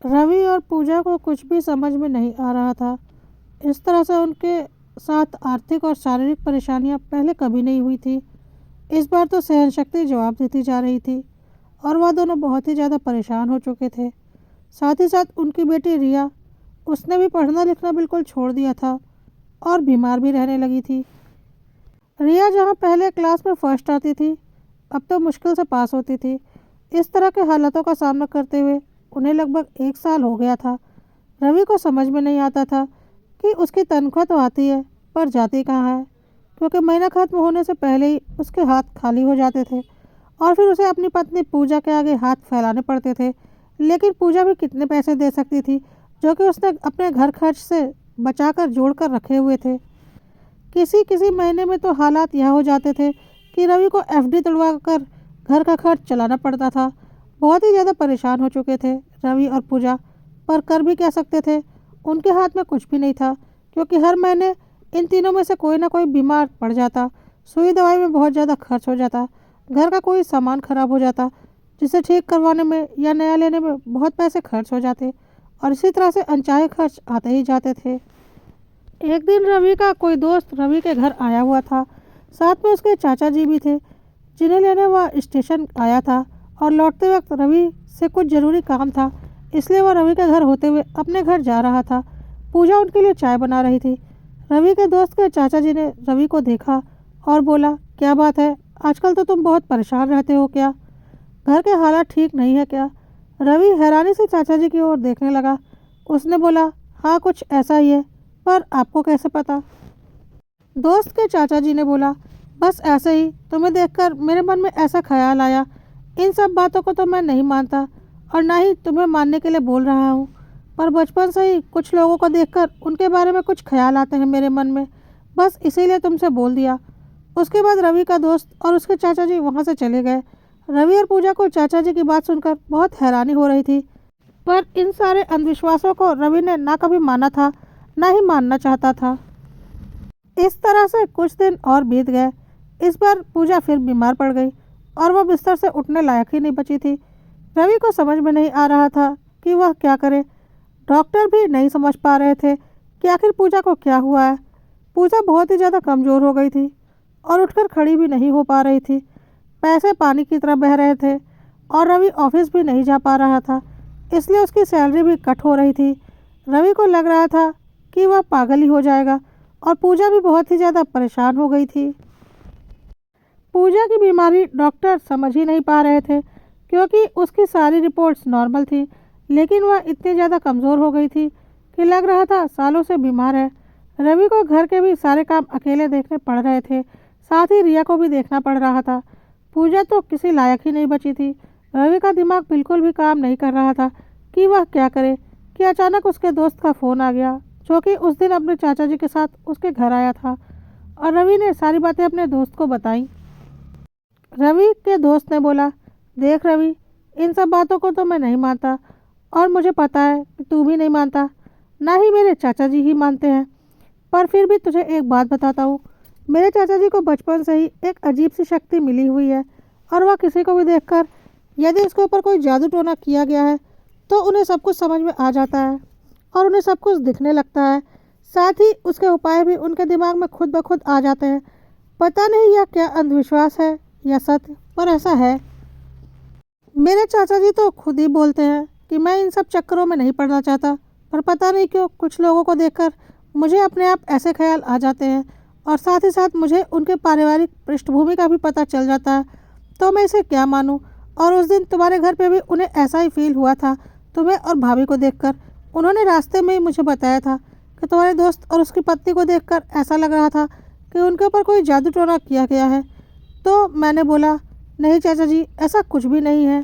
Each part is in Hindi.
रवि और पूजा को कुछ भी समझ में नहीं आ रहा था। इस तरह से उनके साथ आर्थिक और शारीरिक परेशानियां पहले कभी नहीं हुई थी। इस बार तो सहनशक्ति जवाब देती जा रही थी और वह दोनों बहुत ही ज़्यादा परेशान हो चुके थे। साथ ही साथ उनकी बेटी रिया, उसने भी पढ़ना लिखना बिल्कुल छोड़ दिया था और बीमार भी रहने लगी थी। रिया जहाँ पहले क्लास में फर्स्ट आती थी, अब तो मुश्किल से पास होती थी। इस तरह के हालातों का सामना करते हुए उन्हें लगभग 1 साल हो गया था। रवि को समझ में नहीं आता था कि उसकी तनख्वाह तो आती है पर जाती कहाँ है, क्योंकि महीना खत्म होने से पहले ही उसके हाथ खाली हो जाते थे और फिर उसे अपनी पत्नी पूजा के आगे हाथ फैलाने पड़ते थे। लेकिन पूजा भी कितने पैसे दे सकती थी, जो कि उसने अपने घर खर्च से बचाकर जोड़ कर रखे हुए थे। किसी किसी महीने में तो हालात यह हो जाते थे कि रवि को एफडी तुड़वा कर घर का खर्च चलाना पड़ता था। बहुत ही ज़्यादा परेशान हो चुके थे रवि और पूजा, पर कर भी क्या सकते थे। उनके हाथ में कुछ भी नहीं था, क्योंकि हर महीने इन तीनों में से कोई ना कोई बीमार पड़ जाता। सुई दवाई में बहुत ज़्यादा खर्च हो जाता, घर का कोई सामान खराब हो जाता जिसे ठीक करवाने में या नया लेने में बहुत पैसे खर्च हो जाते, और इसी तरह से अनचाहे खर्च आते ही जाते थे। एक दिन रवि का कोई दोस्त रवि के घर आया हुआ था। साथ में उसके चाचा जी भी थे, जिन्हें लेने वह स्टेशन आया था। और लौटते वक्त रवि से कुछ ज़रूरी काम था, इसलिए वह रवि के घर होते हुए अपने घर जा रहा था। पूजा उनके लिए चाय बना रही थी। रवि के दोस्त के चाचा जी ने रवि को देखा और बोला, क्या बात है, आजकल तो तुम बहुत परेशान रहते हो क्या? घर के हालात ठीक नहीं है क्या? रवि हैरानी से चाचा जी की ओर देखने लगा। उसने बोला, हाँ कुछ ऐसा ही है, पर आपको कैसे पता? दोस्त के चाचा जी ने बोला, बस ऐसे ही तुम्हें देखकर मेरे मन में ऐसा ख्याल आया। इन सब बातों को तो मैं नहीं मानता और ना ही तुम्हें मानने के लिए बोल रहा हूँ, पर बचपन से ही कुछ लोगों को देखकर उनके बारे में कुछ ख्याल आते हैं मेरे मन में, बस इसीलिए तुमसे बोल दिया। उसके बाद रवि का दोस्त और उसके चाचा जी वहाँ से चले गए। रवि और पूजा को चाचा जी की बात सुनकर बहुत हैरानी हो रही थी, पर इन सारे अंधविश्वासों को रवि ने ना कभी माना था, ना ही मानना चाहता था। इस तरह से कुछ दिन और बीत गए। इस बार पूजा फिर बीमार पड़ गई और वह बिस्तर से उठने लायक ही नहीं बची थी। रवि को समझ में नहीं आ रहा था कि वह क्या करे। डॉक्टर भी नहीं समझ पा रहे थे कि आखिर पूजा को क्या हुआ है। पूजा बहुत ही ज़्यादा कमज़ोर हो गई थी और उठकर खड़ी भी नहीं हो पा रही थी। पैसे पानी की तरह बह रहे थे और रवि ऑफिस भी नहीं जा पा रहा था, इसलिए उसकी सैलरी भी कट हो रही थी। रवि को लग रहा था कि वह पागल ही हो जाएगा और पूजा भी बहुत ही ज़्यादा परेशान हो गई थी। पूजा की बीमारी डॉक्टर समझ ही नहीं पा रहे थे, क्योंकि उसकी सारी रिपोर्ट्स नॉर्मल थी, लेकिन वह इतनी ज़्यादा कमज़ोर हो गई थी कि लग रहा था सालों से बीमार है। रवि को घर के भी सारे काम अकेले देखने पड़ रहे थे, साथ ही रिया को भी देखना पड़ रहा था। पूजा तो किसी लायक ही नहीं बची थी। रवि का दिमाग बिल्कुल भी काम नहीं कर रहा था कि वह क्या करे, कि अचानक उसके दोस्त का फ़ोन आ गया, जो कि उस दिन अपने चाचा जी के साथ उसके घर आया था। और रवि ने सारी बातें अपने दोस्त को बताई। रवि के दोस्त ने बोला, देख रवि, इन सब बातों को तो मैं नहीं मानता और मुझे पता है कि तू भी नहीं मानता, ना ही मेरे चाचा जी ही मानते हैं, पर फिर भी तुझे एक बात बताता हूँ। मेरे चाचा जी को बचपन से ही एक अजीब सी शक्ति मिली हुई है और वह किसी को भी देखकर, यदि उसके ऊपर कोई जादू टोना किया गया है, तो उन्हें सब कुछ समझ में आ जाता है और उन्हें सब कुछ दिखने लगता है। साथ ही उसके उपाय भी उनके दिमाग में खुद ब खुद आ जाते हैं। पता नहीं यह क्या अंधविश्वास है या सत्य, पर ऐसा है। मेरे चाचा जी तो खुद ही बोलते हैं कि मैं इन सब चक्करों में नहीं पड़ना चाहता, पर पता नहीं क्यों कुछ लोगों को देखकर मुझे अपने आप ऐसे ख्याल आ जाते हैं, और साथ ही साथ मुझे उनके पारिवारिक पृष्ठभूमि का भी पता चल जाता है। तो मैं इसे क्या मानूं? और उस दिन तुम्हारे घर पे भी उन्हें ऐसा ही फील हुआ था, तुम्हें और भाभी को देखकर। उन्होंने रास्ते में ही मुझे बताया था कि तुम्हारे दोस्त और उसकी पत्नी को देखकर ऐसा लग रहा था कि उनके ऊपर कोई जादू टोना किया गया है। तो मैंने बोला, नहीं चाचा जी, ऐसा कुछ भी नहीं है।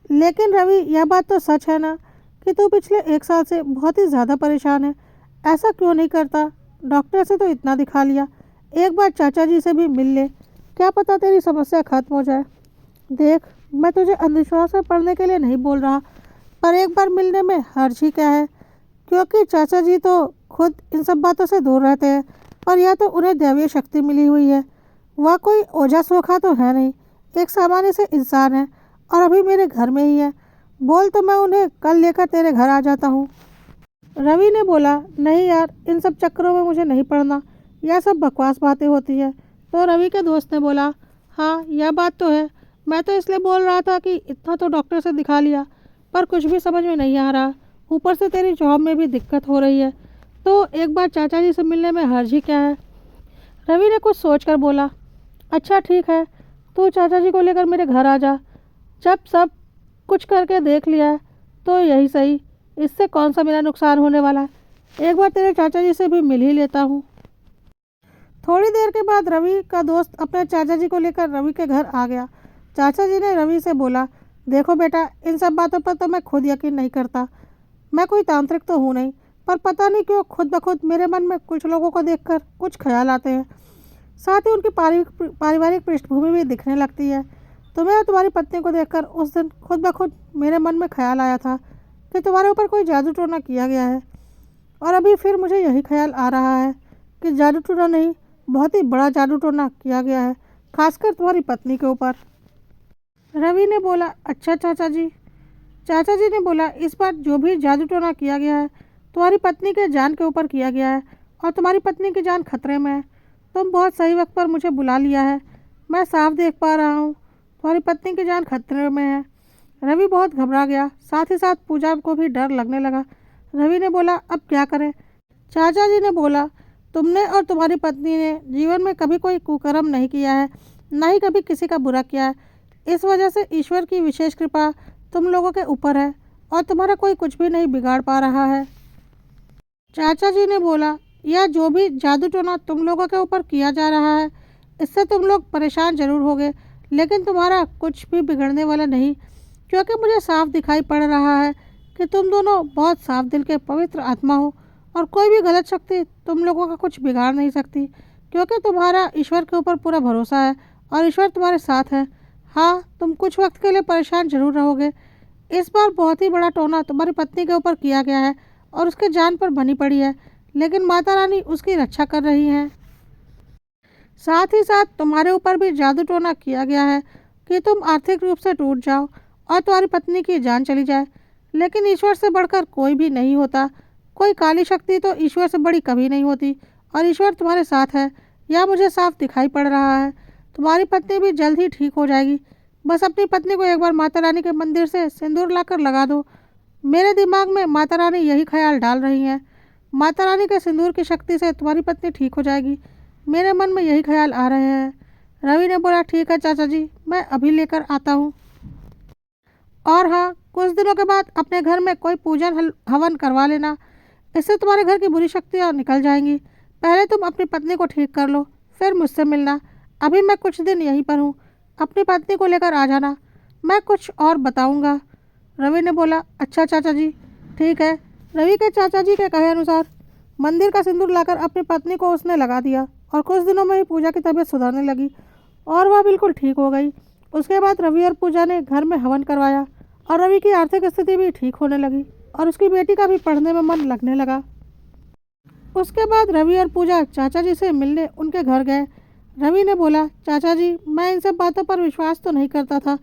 लेकिन रवि, यह बात तो सच है ना कि तू पिछले 1 साल से बहुत ही ज़्यादा परेशान है। ऐसा क्यों नहीं करता? डॉक्टर से तो इतना दिखा लिया, एक बार चाचा जी से भी मिल ले, क्या पता तेरी समस्या खत्म हो जाए। देख, मैं तुझे अंधविश्वास में पड़ने के लिए नहीं बोल रहा, पर एक बार मिलने में हर्ज ही क्या है, क्योंकि चाचा जी तो खुद इन सब बातों से दूर रहते हैं, और यह तो उन्हें दैवीय शक्ति मिली हुई है। वह कोई ओझा सोखा तो है नहीं, एक सामान्य से इंसान है और अभी मेरे घर में ही है। बोल तो मैं उन्हें कल लेकर तेरे घर आ जाता हूँ। रवि ने बोला, नहीं यार, इन सब चक्करों में मुझे नहीं पड़ना, यह सब बकवास बातें होती है। तो रवि के दोस्त ने बोला, हाँ यह बात तो है, मैं तो इसलिए बोल रहा था कि इतना तो डॉक्टर से दिखा लिया, पर कुछ भी समझ में नहीं आ रहा, ऊपर से तेरी जॉब में भी दिक्कत हो रही है, तो एक बार चाचा जी से मिलने में हर्ज ही क्या है। रवि ने कुछ सोच कर बोला, अच्छा ठीक है, तू चाचा जी को लेकर मेरे घर आ जा, जब सब कुछ करके देख लिया है तो यही सही, इससे कौन सा मेरा नुकसान होने वाला है, एक बार तेरे चाचा जी से भी मिल ही लेता हूँ। थोड़ी देर के बाद रवि का दोस्त अपने चाचा जी को लेकर रवि के घर आ गया। चाचा जी ने रवि से बोला, देखो बेटा, इन सब बातों पर तो मैं खुद यकीन नहीं करता, मैं कोई तांत्रिक तो हूँ नहीं, पर पता नहीं क्यों खुद ब खुद मेरे मन में कुछ लोगों को देखकर कुछ ख्याल आते हैं, साथ ही उनकी पारिवारिक पृष्ठभूमि भी दिखने लगती है। तुम्हें और तुम्हारी पत्नी को देखकर उस दिन खुद ब खुद मेरे मन में ख्याल आया था कि तुम्हारे ऊपर कोई जादू टोना किया गया है, और अभी फिर मुझे यही ख्याल आ रहा है कि जादू टोना नहीं, बहुत ही बड़ा जादू टोना किया गया है, खासकर तुम्हारी पत्नी के ऊपर। रवि ने बोला, अच्छा चाचा जी। चाचा जी ने बोला, इस बार जो भी जादू टोना किया गया है तुम्हारी पत्नी के जान के ऊपर किया गया है, और तुम्हारी पत्नी की जान खतरे में है। तुम बहुत सही वक्त पर मुझे बुला लिया है, मैं साफ देख पा रहा हूँ तुम्हारी पत्नी की जान खतरे में है। रवि बहुत घबरा गया, साथ ही साथ पूजा को भी डर लगने लगा। रवि ने बोला, अब क्या करें। चाचा जी ने बोला, तुमने और तुम्हारी पत्नी ने जीवन में कभी कोई कुकर्म नहीं किया है, ना ही कभी किसी का बुरा किया है, इस वजह से ईश्वर की विशेष कृपा तुम लोगों के ऊपर है, और तुम्हारा कोई कुछ भी नहीं बिगाड़ पा रहा है। चाचा जी ने बोला, यह जो भी जादू टोना तुम लोगों के ऊपर किया जा रहा है, इससे तुम लोग परेशान जरूर होगे, लेकिन तुम्हारा कुछ भी बिगड़ने वाला नहीं, क्योंकि मुझे साफ दिखाई पड़ रहा है कि तुम दोनों बहुत साफ दिल के पवित्र आत्मा हो, और कोई भी गलत शक्ति तुम लोगों का कुछ बिगाड़ नहीं सकती, क्योंकि तुम्हारा ईश्वर के ऊपर पूरा भरोसा है और ईश्वर तुम्हारे साथ है। हाँ, तुम कुछ वक्त के लिए परेशान जरूर रहोगे, इस बार बहुत ही बड़ा टोना तुम्हारी पत्नी के ऊपर किया गया है और उसके जान पर बनी पड़ी है, लेकिन माता रानी उसकी रक्षा कर रही हैं। साथ ही साथ तुम्हारे ऊपर भी जादू टोना किया गया है कि तुम आर्थिक रूप से टूट जाओ और तुम्हारी पत्नी की जान चली जाए, लेकिन ईश्वर से बढ़कर कोई भी नहीं होता, कोई काली शक्ति तो ईश्वर से बड़ी कभी नहीं होती, और ईश्वर तुम्हारे साथ है, यह मुझे साफ दिखाई पड़ रहा है। तुम्हारी पत्नी भी जल्द ही ठीक हो जाएगी, बस अपनी पत्नी को एक बार माता रानी के मंदिर से सिंदूर लाकर लगा दो। मेरे दिमाग में माता रानी यही ख्याल डाल रही हैं, माता रानी के सिंदूर की शक्ति से तुम्हारी पत्नी ठीक हो जाएगी, मेरे मन में यही ख्याल आ रहे हैं। रवि ने बोला, ठीक है चाचा जी, मैं अभी लेकर आता हूँ। और हाँ, कुछ दिनों के बाद अपने घर में कोई पूजन हवन करवा लेना, इससे तुम्हारे घर की बुरी शक्तियाँ निकल जाएंगी। पहले तुम अपनी पत्नी को ठीक कर लो, फिर मुझसे मिलना, अभी मैं कुछ दिन यहीं पर हूँ, अपनी पत्नी को लेकर आ जाना, मैं कुछ और बताऊँगा। रवि ने बोला, अच्छा चाचा जी, ठीक है। रवि के चाचा जी के कहे अनुसार मंदिर का सिंदूर लाकर अपनी पत्नी को उसने लगा दिया, और कुछ दिनों में ही पूजा की तबीयत सुधरने लगी और वह बिल्कुल ठीक हो गई। उसके बाद रवि और पूजा ने घर में हवन करवाया, और रवि की आर्थिक स्थिति भी ठीक होने लगी, और उसकी बेटी का भी पढ़ने में मन लगने लगा। उसके बाद रवि और पूजा चाचा जी से मिलने उनके घर गए। रवि ने बोला, चाचा जी, मैं इन सब बातों पर विश्वास तो नहीं करता था,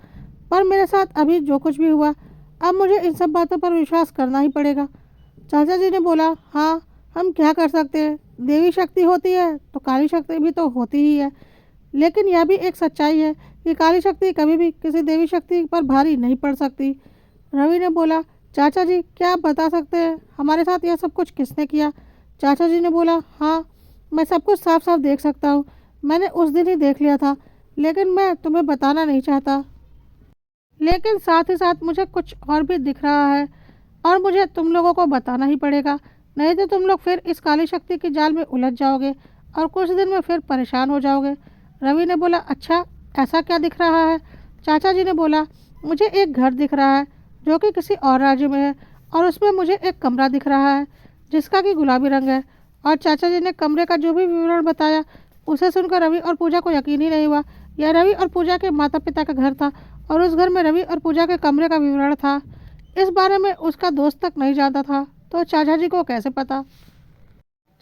पर मेरे साथ अभी जो कुछ भी हुआ, अब मुझे इन सब बातों पर विश्वास करना ही पड़ेगा। चाचा जी ने बोला, हाँ, हम क्या कर सकते हैं, देवी शक्ति होती है तो काली शक्ति भी तो होती ही है, लेकिन यह भी एक सच्चाई है कि काली शक्ति कभी भी किसी देवी शक्ति पर भारी नहीं पड़ सकती। रवि ने बोला, चाचा जी, क्या आप बता सकते हैं हमारे साथ यह सब कुछ किसने किया। चाचा जी ने बोला, हाँ, मैं सब कुछ साफ साफ देख सकता हूँ, मैंने उस दिन ही देख लिया था, लेकिन मैं तुम्हें बताना नहीं चाहता, लेकिन साथ ही साथ मुझे कुछ और भी दिख रहा है, और मुझे तुम लोगों को बताना ही पड़ेगा, नहीं तो तुम लोग फिर इस काली शक्ति के जाल में उलझ जाओगे और कुछ दिन में फिर परेशान हो जाओगे। रवि ने बोला, अच्छा, ऐसा क्या दिख रहा है। चाचा जी ने बोला, मुझे एक घर दिख रहा है जो कि किसी और राज्य में है, और उसमें मुझे एक कमरा दिख रहा है जिसका कि गुलाबी रंग है। और चाचा जी ने कमरे का जो भी विवरण बताया, उसे सुनकर रवि और पूजा को यकीन ही नहीं हुआ। यह रवि और पूजा के माता पिता का घर था, और उस घर में रवि और पूजा के कमरे का विवरण था। इस बारे में उसका दोस्त तक नहीं जानता था, तो चाचा जी को कैसे पता।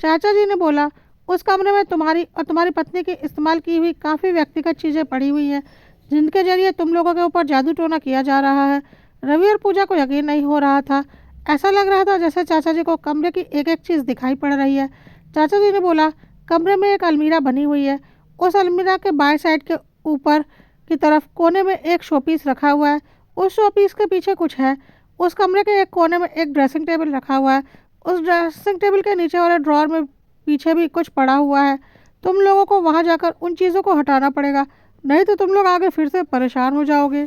चाचा जी ने बोला, उस कमरे में तुम्हारी और तुम्हारी पत्नी की इस्तेमाल की हुई काफ़ी व्यक्तिगत चीज़ें पड़ी हुई हैं, जिनके जरिए तुम लोगों के ऊपर जादू टोना किया जा रहा है। रवि और पूजा को यकीन नहीं हो रहा था। ऐसा लग रहा था जैसे चाचा जी को कमरे की एक एक चीज़ दिखाई पड़ रही है। चाचा जी ने बोला, कमरे में एक अलमीरा बनी हुई है। उस अलमीरा के बाएं साइड के ऊपर की तरफ कोने में एक शोपीस रखा हुआ है। उस शोपीस के पीछे कुछ है। उस कमरे के एक कोने में एक ड्रेसिंग टेबल रखा हुआ है। उस ड्रेसिंग टेबल के नीचे वाले ड्रॉर में पीछे भी कुछ पड़ा हुआ है। तुम लोगों को वहाँ जाकर उन चीज़ों को हटाना पड़ेगा, नहीं तो तुम लोग आगे फिर से परेशान हो जाओगे।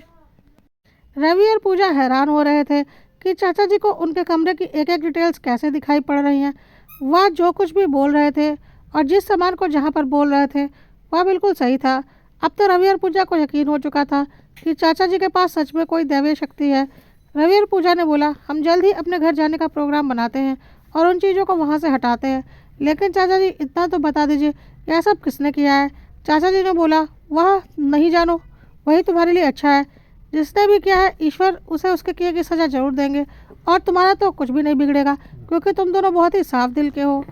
रवि और पूजा हैरान हो रहे थे कि चाचा जी को उनके कमरे की एक एक डिटेल्स कैसे दिखाई पड़ रही हैं। वह जो कुछ भी बोल रहे थे और जिस सामान को जहाँ पर बोल रहे थे वह बिल्कुल सही था। अब तो रवि और पूजा को यकीन हो चुका था कि चाचा जी के पास सच में कोई दैवीय शक्ति है। रवि और पूजा ने बोला, हम जल्द ही अपने घर जाने का प्रोग्राम बनाते हैं और उन चीज़ों को वहाँ से हटाते हैं। लेकिन चाचा जी इतना तो बता दीजिए, यह सब किसने किया है? चाचा जी ने बोला, वह नहीं जानो, वही तुम्हारे लिए अच्छा है। जिसने भी किया है ईश्वर उसे उसके किए की सज़ा जरूर देंगे और तुम्हारा तो कुछ भी नहीं बिगड़ेगा, क्योंकि तुम दोनों बहुत ही साफ दिल के हो।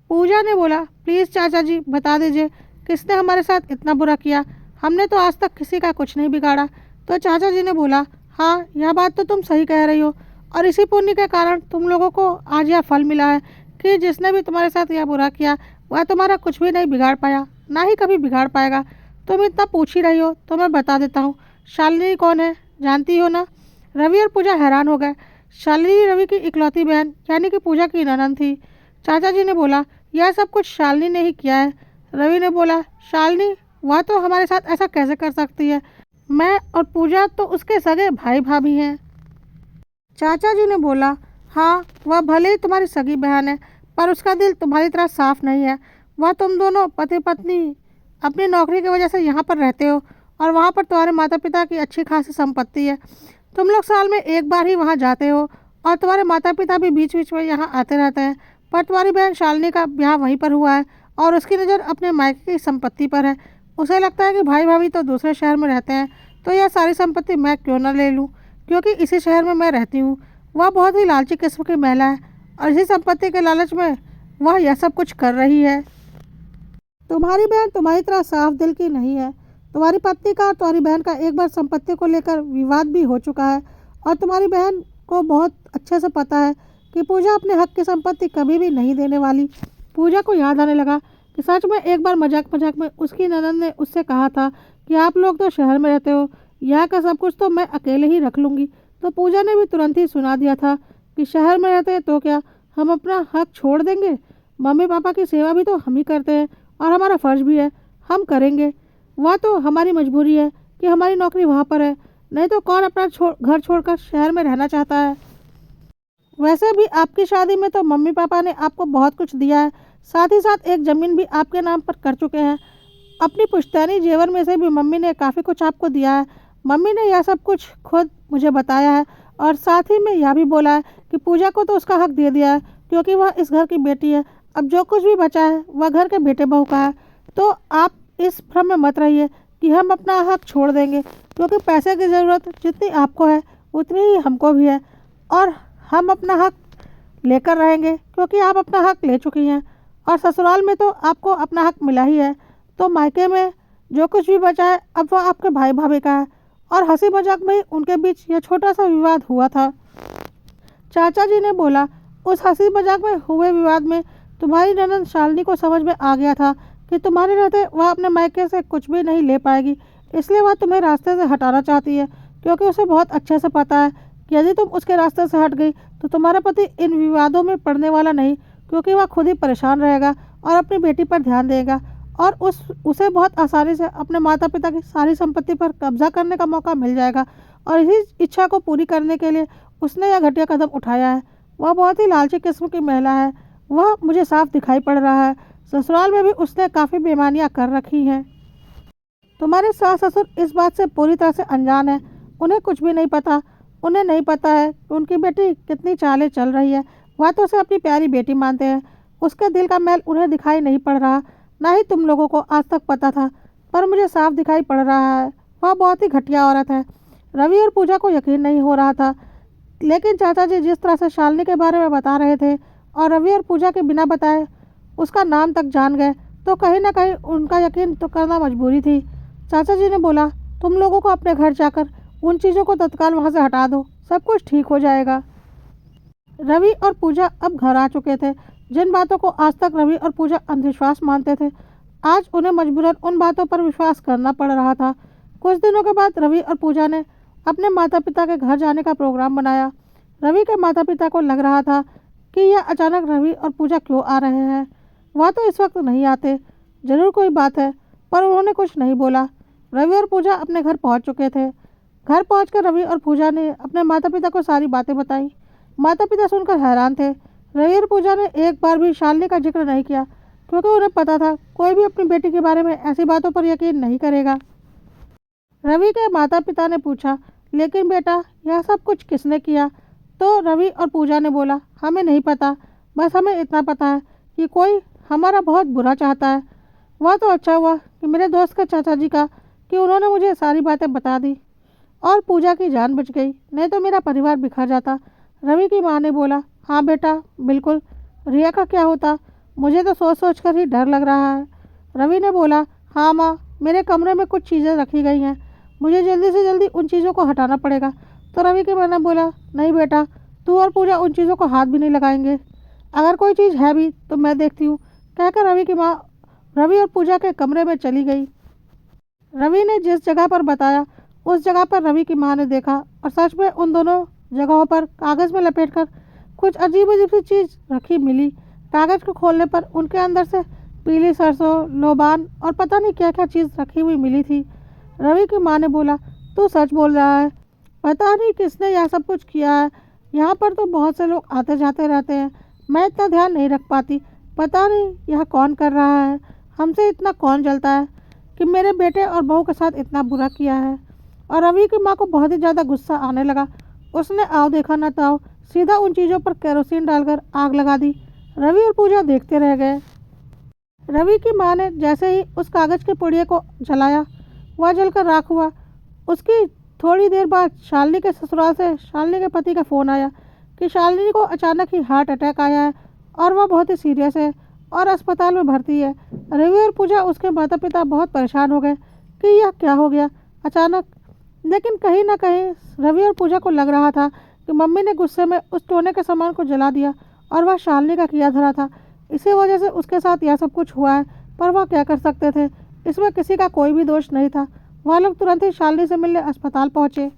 पूजा ने बोला, प्लीज़ चाचा जी बता दीजिए, किसने हमारे साथ इतना बुरा किया? हमने तो आज तक किसी का कुछ नहीं बिगाड़ा। तो चाचा जी ने बोला, हाँ यह बात तो तुम सही कह रही हो, और इसी पुण्य के कारण तुम लोगों को आज यह फल मिला है कि जिसने भी तुम्हारे साथ यह बुरा किया वह तुम्हारा कुछ भी नहीं बिगाड़ पाया, ना ही कभी बिगाड़ पाएगा। तुम इतना पूछ ही रही हो तो मैं बता देता हूँ। शालिनी कौन है, जानती हो ना? रवि और पूजा हैरान हो गए। शालिनी रवि की इकलौती बहन यानी कि पूजा की ननद थी। चाचा जी ने बोला, यह सब कुछ शालिनी ने ही किया है। रवि ने बोला, शालिनी? वह तो हमारे साथ ऐसा कैसे कर सकती है? मैं और पूजा तो उसके सगे भाई भाभी हैं। चाचा जी ने बोला, हाँ वह भले ही तुम्हारी सगी बहन है, पर उसका दिल तुम्हारी तरह साफ नहीं है। वह तुम दोनों पति पत्नी अपनी नौकरी की वजह से यहाँ पर रहते हो और वहाँ पर तुम्हारे माता पिता की अच्छी खासी संपत्ति है। तुम लोग साल में एक बार ही वहाँ जाते हो और तुम्हारे माता पिता भी बीच बीच में यहाँ आते रहते हैं। पर तुम्हारी बहन शालिनी का ब्याह वहीं पर हुआ है और उसकी नज़र अपने मायके की संपत्ति पर है। उसे लगता है कि भाई भाभी तो दूसरे शहर में रहते हैं, तो यह सारी संपत्ति मैं क्यों ना ले लूँ, क्योंकि इसी शहर में मैं रहती हूँ। वह बहुत ही लालची किस्म की महिला है और इसी संपत्ति के लालच में वह यह सब कुछ कर रही है। तुम्हारी बहन तुम्हारी तरह साफ दिल की नहीं है। तुम्हारी पत्नी का और तुम्हारी बहन का एक बार संपत्ति को लेकर विवाद भी हो चुका है और तुम्हारी बहन को बहुत अच्छे से पता है कि पूजा अपने हक की संपत्ति कभी भी नहीं देने वाली। पूजा को याद आने लगा कि सच में एक बार मजाक मजाक में उसकी ननद ने उससे कहा था कि आप लोग तो शहर में रहते हो, यहाँ का सब कुछ तो मैं अकेले ही रख लूँगी। तो पूजा ने भी तुरंत ही सुना दिया था कि शहर में रहते तो क्या हम अपना हक छोड़ देंगे? मम्मी पापा की सेवा भी तो हम ही करते हैं और हमारा फ़र्ज भी है, हम करेंगे। वह तो हमारी मजबूरी है कि हमारी नौकरी वहाँ पर है, नहीं तो कौन अपना घर छोड़कर शहर में रहना चाहता है? वैसे भी आपकी शादी में तो मम्मी पापा ने आपको बहुत कुछ दिया है, साथ ही साथ एक ज़मीन भी आपके नाम पर कर चुके हैं। अपनी पुश्तैनी जेवर में से भी मम्मी ने काफ़ी कुछ आपको दिया है। मम्मी ने यह सब कुछ खुद मुझे बताया है और साथ ही में यह भी बोला है कि पूजा को तो उसका हक दे दिया है क्योंकि वह इस घर की बेटी है। अब जो कुछ भी बचा है वह घर के बेटे बहू का है। तो आप इस भ्रम में मत रहिए कि हम अपना हक छोड़ देंगे, क्योंकि पैसे की ज़रूरत जितनी आपको है उतनी ही हमको भी है और हम अपना हक लेकर रहेंगे, क्योंकि आप अपना हक ले चुकी हैं और ससुराल में तो आपको अपना हक मिला ही है। तो मायके में जो कुछ भी बचा है अब वह आपके भाई भाभी का है। और हंसी मजाक में ही उनके बीच यह छोटा सा विवाद हुआ था। चाचा जी ने बोला, उस हंसी मजाक में हुए विवाद में तुम्हारी ननद शालिनी को समझ में आ गया था कि तुम्हारे रहते वह अपने मायके से कुछ भी नहीं ले पाएगी, इसलिए वह तुम्हें रास्ते से हटाना चाहती है, क्योंकि उसे बहुत अच्छे से पता है कि यदि तुम उसके रास्ते से हट गई तो तुम्हारा पति इन विवादों में पड़ने वाला नहीं, क्योंकि वह खुद ही परेशान रहेगा और अपनी बेटी पर ध्यान देगा और उसे बहुत आसानी से अपने माता पिता की सारी संपत्ति पर कब्जा करने का मौका मिल जाएगा। और इसी इच्छा को पूरी करने के लिए उसने यह घटिया कदम उठाया है। वह बहुत ही लालची किस्म की महिला है, वह मुझे साफ दिखाई पड़ रहा है। ससुराल में भी उसने काफ़ी बेईमानियां कर रखी हैं। तुम्हारे सास ससुर इस बात से पूरी तरह से अनजान है, उन्हें कुछ भी नहीं पता। उन्हें नहीं पता है कि उनकी बेटी कितनी चालें चल रही है। वह तो उसे अपनी प्यारी बेटी मानते हैं। उसके दिल का मैल उन्हें दिखाई नहीं पड़ रहा, ना ही तुम लोगों को आज तक पता था, पर मुझे साफ दिखाई पड़ रहा है। वह बहुत ही घटिया औरत है। रवि और पूजा को यकीन नहीं हो रहा था, लेकिन चाचा जी जिस तरह से शालिनी के बारे में बता रहे थे और रवि और पूजा के बिना बताए उसका नाम तक जान गए, तो कहीं ना कहीं उनका यकीन तो करना मजबूरी थी। चाचा जी ने बोला, तुम लोगों को अपने घर जाकर उन चीज़ों को तत्काल वहाँ से हटा दो, सब कुछ ठीक हो जाएगा। रवि और पूजा अब घर आ चुके थे। जिन बातों को आज तक रवि और पूजा अंधविश्वास मानते थे, आज उन्हें मजबूरन उन बातों पर विश्वास करना पड़ रहा था। कुछ दिनों के बाद रवि और पूजा ने अपने माता पिता के घर जाने का प्रोग्राम बनाया। रवि के माता पिता को लग रहा था कि यह अचानक रवि और पूजा क्यों आ रहे हैं। वह तो इस वक्त नहीं आते, जरूर कोई बात है, पर उन्होंने कुछ नहीं बोला। रवि और पूजा अपने घर पहुंच चुके थे। घर पहुंचकर रवि और पूजा ने अपने माता पिता को सारी बातें बताई। माता पिता सुनकर हैरान थे। रवि और पूजा ने एक बार भी शालिनी का जिक्र नहीं किया, क्योंकि उन्हें पता था कोई भी अपनी बेटी के बारे में ऐसी बातों पर यकीन नहीं करेगा। रवि के माता पिता ने पूछा, लेकिन बेटा यह सब कुछ किसने किया? तो रवि और पूजा ने बोला, हमें नहीं पता, बस हमें इतना पता है कि कोई हमारा बहुत बुरा चाहता है। वह तो अच्छा हुआ कि मेरे दोस्त का चाचा जी का कि उन्होंने मुझे सारी बातें बता दी और पूजा की जान बच गई, नहीं तो मेरा परिवार बिखर जाता। रवि की माँ ने बोला, हाँ बेटा बिल्कुल, रिया का क्या होता? मुझे तो सोच सोच कर ही डर लग रहा है। रवि ने बोला, हाँ माँ, मेरे कमरे में कुछ चीज़ें रखी गई हैं, मुझे जल्दी से जल्दी उन चीज़ों को हटाना पड़ेगा। तो रवि की माँ ने बोला, नहीं बेटा, तू और पूजा उन चीज़ों को हाथ भी नहीं लगाएंगे, अगर कोई चीज़ है भी तो मैं देखती हूँ। कहकर रवि की माँ रवि और पूजा के कमरे में चली गई। रवि ने जिस जगह पर बताया उस जगह पर रवि की माँ ने देखा और सच में उन दोनों जगहों पर कागज़ में लपेटकर कुछ अजीब अजीब सी चीज़ रखी मिली। कागज़ को खोलने पर उनके अंदर से पीली सरसों, लोबान और पता नहीं क्या क्या चीज़ रखी हुई मिली थी। रवि की माँ ने बोला, तू सच बोल रहा है, पता नहीं किसने यह सब कुछ किया है। यहाँ पर तो बहुत से लोग आते जाते रहते हैं, मैं इतना ध्यान नहीं रख पाती, पता नहीं यह कौन कर रहा है, हमसे इतना कौन जलता है कि मेरे बेटे और बहू के साथ इतना बुरा किया है। और रवि की माँ को बहुत ही ज़्यादा गुस्सा आने लगा। उसने आओ देखा न ताओ सीधा उन चीज़ों पर केरोसिन डालकर आग लगा दी। रवि और पूजा देखते रह गए। रवि की माँ ने जैसे ही उस कागज़ के पुड़िये को जलाया, वह जलकर राख हुआ। उसकी थोड़ी देर बाद शालिनी के ससुराल से शालिनी के पति का फ़ोन आया कि शालिनी को अचानक ही हार्ट अटैक आया है और वह बहुत ही सीरियस है और अस्पताल में भर्ती है। रवि और पूजा उसके माता पिता बहुत परेशान हो गए कि यह क्या हो गया अचानक। लेकिन कहीं ना कहीं रवि और पूजा को लग रहा था कि मम्मी ने गुस्से में उस टोने के सामान को जला दिया और वह शालिनी का किया धरा था, इसी वजह से उसके साथ यह सब कुछ हुआ है। पर वह क्या कर सकते थे, इसमें किसी का कोई भी दोष नहीं था। वह लोग तुरंत ही शालिनी से मिलने अस्पताल पहुंचे।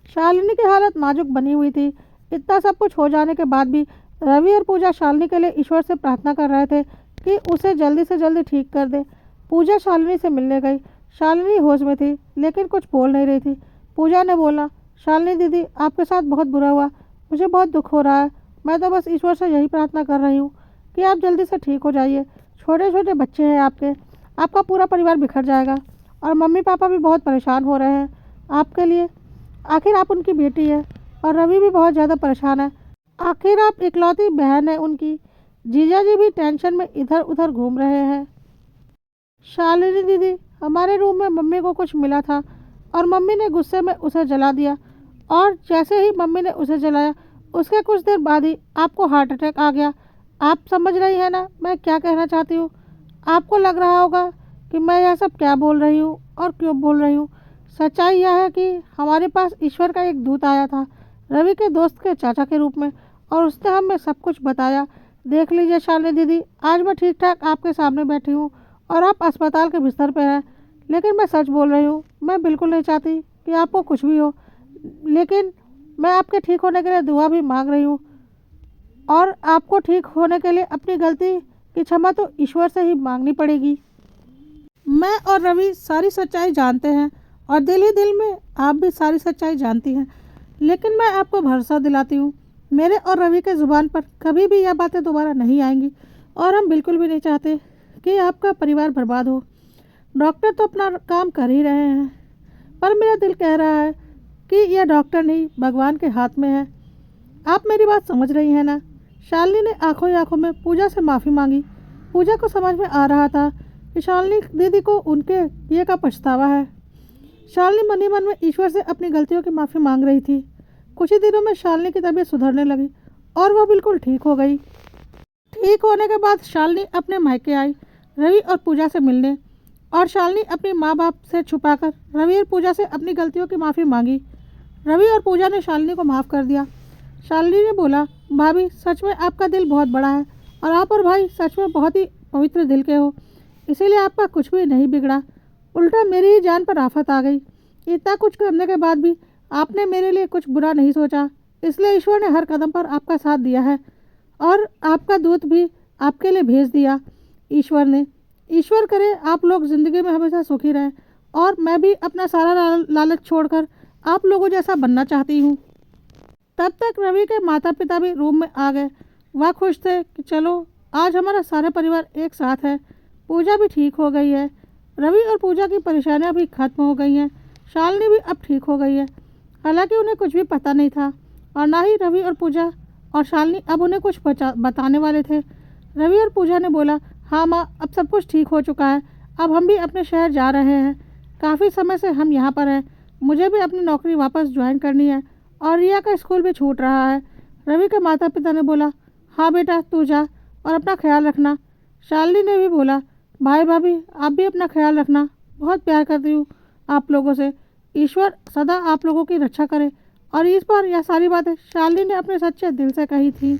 शालिनी की हालत नाजुक बनी हुई थी। इतना सब कुछ हो जाने के बाद भी रवि और पूजा शालिनी के लिए ईश्वर से प्रार्थना कर रहे थे कि उसे जल्दी से जल्दी ठीक कर दे। पूजा शालिनी से मिलने गई। शालिनी होश में थी लेकिन कुछ बोल नहीं रही थी। पूजा ने बोला, शालिनी दीदी आपके साथ बहुत बुरा हुआ, मुझे बहुत दुख हो रहा है। मैं तो बस ईश्वर से यही प्रार्थना कर रही हूँ कि आप जल्दी से ठीक हो जाइए। छोटे छोटे बच्चे हैं आपके, आपका पूरा परिवार बिखर जाएगा और मम्मी पापा भी बहुत परेशान हो रहे हैं आपके लिए। आखिर आप उनकी बेटी है और रवि भी बहुत ज़्यादा परेशान है। आखिर आप इकलौती बहन है उनकी। जीजा जी भी टेंशन में इधर उधर घूम रहे हैं। शालिनी दीदी, हमारे रूम में मम्मी को कुछ मिला था और मम्मी ने गुस्से में उसे जला दिया और जैसे ही मम्मी ने उसे जलाया उसके कुछ देर बाद ही आपको हार्ट अटैक आ गया। आप समझ रही हैं ना मैं क्या कहना चाहती हूँ? आपको लग रहा होगा कि मैं यह सब क्या बोल रही हूँ और क्यों बोल रही हूँ। सच्चाई यह है कि हमारे पास ईश्वर का एक दूत आया था रवि के दोस्त के चाचा के रूप में और उसने हमें सब कुछ बताया। देख लीजिए शालिनी दीदी, आज मैं ठीक ठाक आपके सामने बैठी हूँ और आप अस्पताल के बिस्तर पर हैं, लेकिन मैं सच बोल रही हूँ। मैं बिल्कुल नहीं चाहती कि आपको कुछ भी हो, लेकिन मैं आपके ठीक होने के लिए दुआ भी मांग रही हूँ और आपको ठीक होने के लिए अपनी गलती की क्षमा तो ईश्वर से ही मांगनी पड़ेगी। मैं और रवि सारी सच्चाई जानते हैं और दिल ही दिल में आप भी सारी सच्चाई जानती हैं, लेकिन मैं आपको भरोसा दिलाती हूँ मेरे और रवि के ज़ुबान पर कभी भी यह बातें दोबारा नहीं आएंगी और हम बिल्कुल भी नहीं चाहते कि आपका परिवार बर्बाद हो। डॉक्टर तो अपना काम कर ही रहे हैं, पर मेरा दिल कह रहा है कि यह डॉक्टर नहीं भगवान के हाथ में है। आप मेरी बात समझ रही हैं ना? शालिनी ने आंखों ही आंखों में पूजा से माफ़ी मांगी। पूजा को समझ में आ रहा था कि शालिनी दीदी को उनके किए का पछतावा है। शालिनी मन ही मन में ईश्वर से अपनी गलतियों की माफ़ी मांग रही थी। कुछ ही दिनों में शालिनी की तबीयत सुधरने लगी और वह बिल्कुल ठीक हो गई। ठीक होने के बाद शालिनी अपने मायके आई रवि और पूजा से मिलने और शालिनी अपने माँ बाप से छुपाकर रवि और पूजा से अपनी गलतियों की माफ़ी मांगी। रवि और पूजा ने शालिनी को माफ़ कर दिया। शालिनी ने बोला, भाभी सच में आपका दिल बहुत बड़ा है और आप और भाई सच में बहुत ही पवित्र दिल के हो, इसीलिए आपका कुछ भी नहीं बिगड़ा, उल्टा मेरी ही जान पर आफत आ गई। इतना कुछ करने के बाद भी आपने मेरे लिए कुछ बुरा नहीं सोचा, इसलिए ईश्वर ने हर कदम पर आपका साथ दिया है और आपका दूत भी आपके लिए भेज दिया ईश्वर ने। ईश्वर करे आप लोग ज़िंदगी में हमेशा सुखी रहें और मैं भी अपना सारा लालच छोड़कर आप लोगों जैसा बनना चाहती हूँ। तब तक रवि के माता पिता भी रूम में आ गए। वह खुश थे कि चलो आज हमारा सारा परिवार एक साथ है। पूजा भी ठीक हो गई है। रवि और पूजा की परेशानियां भी खत्म हो गई हैं। शालिनी भी अब ठीक हो गई है। हालांकि उन्हें कुछ भी पता नहीं था और ना ही रवि और पूजा और शालिनी अब उन्हें कुछ बताने वाले थे। रवि और पूजा ने बोला, हाँ माँ, अब सब कुछ ठीक हो चुका है, अब हम भी अपने शहर जा रहे हैं। काफ़ी समय से हम यहाँ पर हैं, मुझे भी अपनी नौकरी वापस ज्वाइन करनी है और रिया का स्कूल भी छूट रहा है। रवि के माता पिता ने बोला, हाँ बेटा तू जा और अपना ख्याल रखना। शालिनी ने भी बोला, भाई भाभी आप भी अपना ख्याल रखना, बहुत प्यार करती हूँ आप लोगों से, ईश्वर सदा आप लोगों की रक्षा करे। और इस बार यह सारी बातें शालिनी ने अपने सच्चे दिल से कही थी।